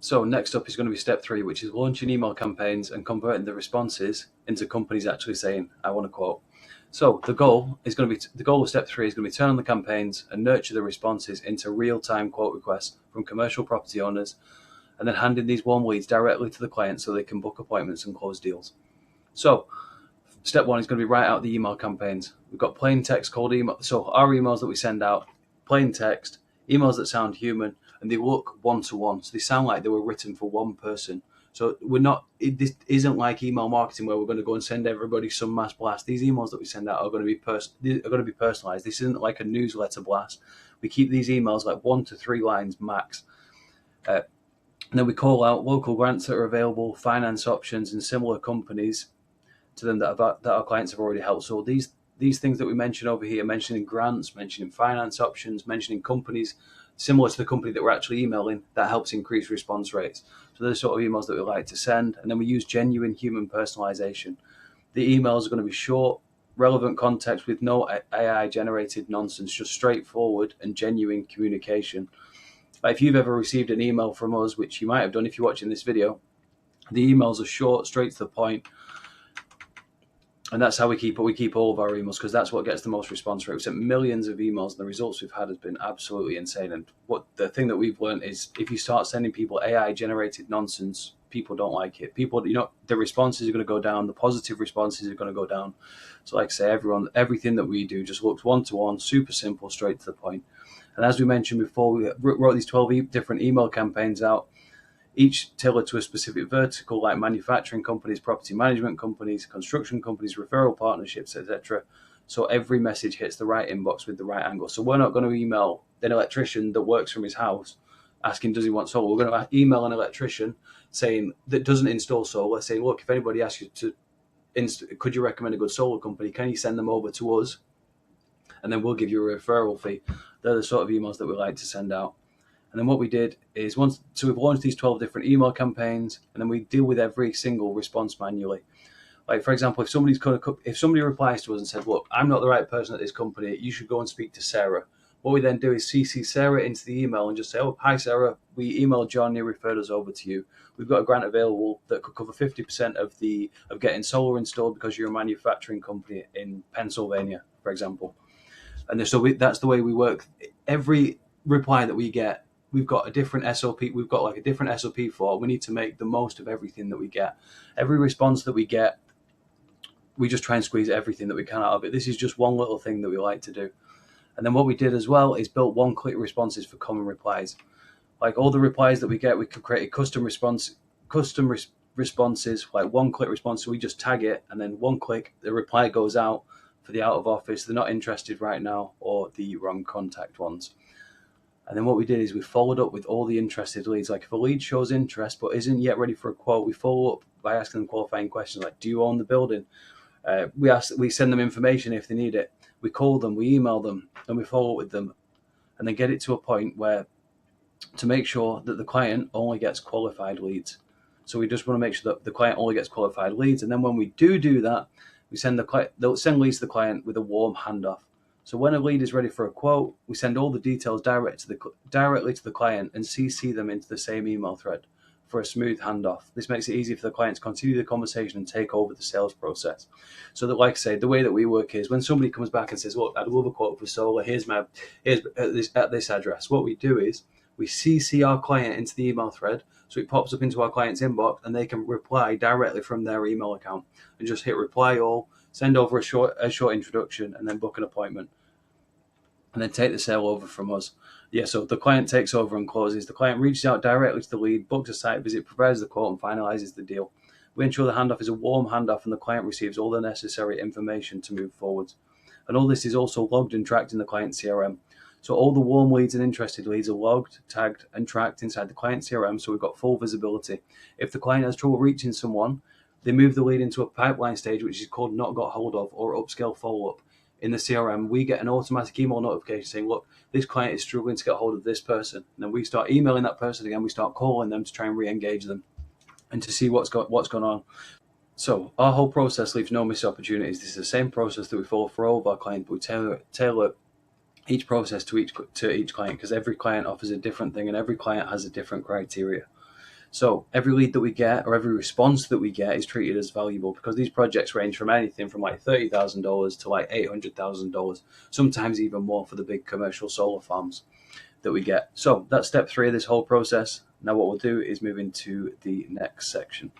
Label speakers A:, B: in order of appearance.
A: So next up is going to be step 3, which is launching email campaigns and converting the responses into companies actually saying, I want to quote. So the goal of step 3 is going to be turn on the campaigns and nurture the responses into real-time quote requests from commercial property owners, and then handing these warm leads directly to the client so they can book appointments and close deals. So step 1 is going to be write out the email campaigns. We've got plain text cold email. So our emails that we send out, plain text, emails that sound human, and they look one-to-one. So they sound like they were written for one person. So this isn't like email marketing where we're going to go and send everybody some mass blast. These emails that we send out are going to be personalized. This isn't like a newsletter blast. We keep these emails like 1 to 3 lines max. And then we call out local grants that are available, finance options, and similar companies to them that our clients have already helped. So these things that we mention over here, mentioning grants, mentioning finance options, mentioning companies similar to the company that we're actually emailing, that helps increase response rates. So those sort of emails that we like to send. And then we use genuine human personalization. The emails are going to be short, relevant context with no AI generated nonsense, just straightforward and genuine communication. Like if you've ever received an email from us, which you might have done if you're watching this video, the emails are short, straight to the point. And that's how we keep all of our emails, because that's what gets the most response rate. We've sent millions of emails, and the results we've had has been absolutely insane. And the thing that we've learned is if you start sending people AI generated nonsense, people don't like it. People, the responses are going to go down. The positive responses are going to go down. So like I say, everything that we do just looks one-to-one, super simple, straight to the point. And as we mentioned before, we wrote these 12 different email campaigns out, each tailored to a specific vertical, like manufacturing companies, property management companies, construction companies, referral partnerships, etc. So every message hits the right inbox with the right angle. So we're not going to email an electrician that works from his house asking, does he want solar? We're going to email an electrician saying that doesn't install solar, saying, look, if anybody asks you could you recommend a good solar company? Can you send them over to us? And then we'll give you a referral fee. They're the sort of emails that we like to send out. And then what we did is we've launched these 12 different email campaigns, and then we deal with every single response manually. Like, for example, if somebody replies to us and said, look, I'm not the right person at this company, you should go and speak to Sarah. What we then do is CC Sarah into the email and just say, oh, hi, Sarah, we emailed John, he referred us over to you. We've got a grant available that could cover 50% of getting solar installed because you're a manufacturing company in Pennsylvania, for example. And so that's the way we work. Every reply that we get, we've got a different SOP. We've got like a different SOP for. We need to make the most of everything that we get. Every response that we get, we just try and squeeze everything that we can out of it. This is just one little thing that we like to do. And then what we did as well is built one-click responses for common replies. Like all the replies that we get, we could create a custom responses, like one-click response. So we just tag it, and then one click, the reply goes out for the out of office, they're not interested right now, or the wrong contact ones. And then what we did is we followed up with all the interested leads. Like if a lead shows interest but isn't yet ready for a quote, we follow up by asking them qualifying questions like, do you own the building? We send them information if they need it. We call them, we email them, and we follow up with them, and then get it to a point where to make sure that the client only gets qualified leads. So we just want to make sure that the client only gets qualified leads. And then when we do that, they'll send leads to the client with a warm handoff. So when a lead is ready for a quote, we send all the details directly to the client and CC them into the same email thread for a smooth handoff. This makes it easy for the client to continue the conversation and take over the sales process. So that, like I say, the way that we work is when somebody comes back and says, look, I'd love a quote for solar, here's at this address. What we do is we CC our client into the email thread, so it pops up into our client's inbox and they can reply directly from their email account and just hit reply all, send over a short introduction, and then book an appointment, and then take the sale over from us. Yeah, so the client takes over and closes. The client reaches out directly to the lead, books a site visit, provides the quote, and finalizes the deal. We ensure the handoff is a warm handoff and the client receives all the necessary information to move forward. And all this is also logged and tracked in the client CRM. So all the warm leads and interested leads are logged, tagged, and tracked inside the client CRM, so we've got full visibility. If the client has trouble reaching someone, they move the lead into a pipeline stage, which is called not got hold of or upscale follow-up. In the CRM, we get an automatic email notification saying, look, this client is struggling to get hold of this person. And then we start emailing that person again. We start calling them to try and re-engage them and to see what's going on. So our whole process leaves no missed opportunities. This is the same process that we follow for all of our clients, but we tailor each process to each client, because every client offers a different thing and every client has a different criteria. So every lead that we get or every response that we get is treated as valuable, because these projects range from anything from like $30,000 to like $800,000, sometimes even more for the big commercial solar farms that we get. So that's step 3 of this whole process. Now what we'll do is move into the next section.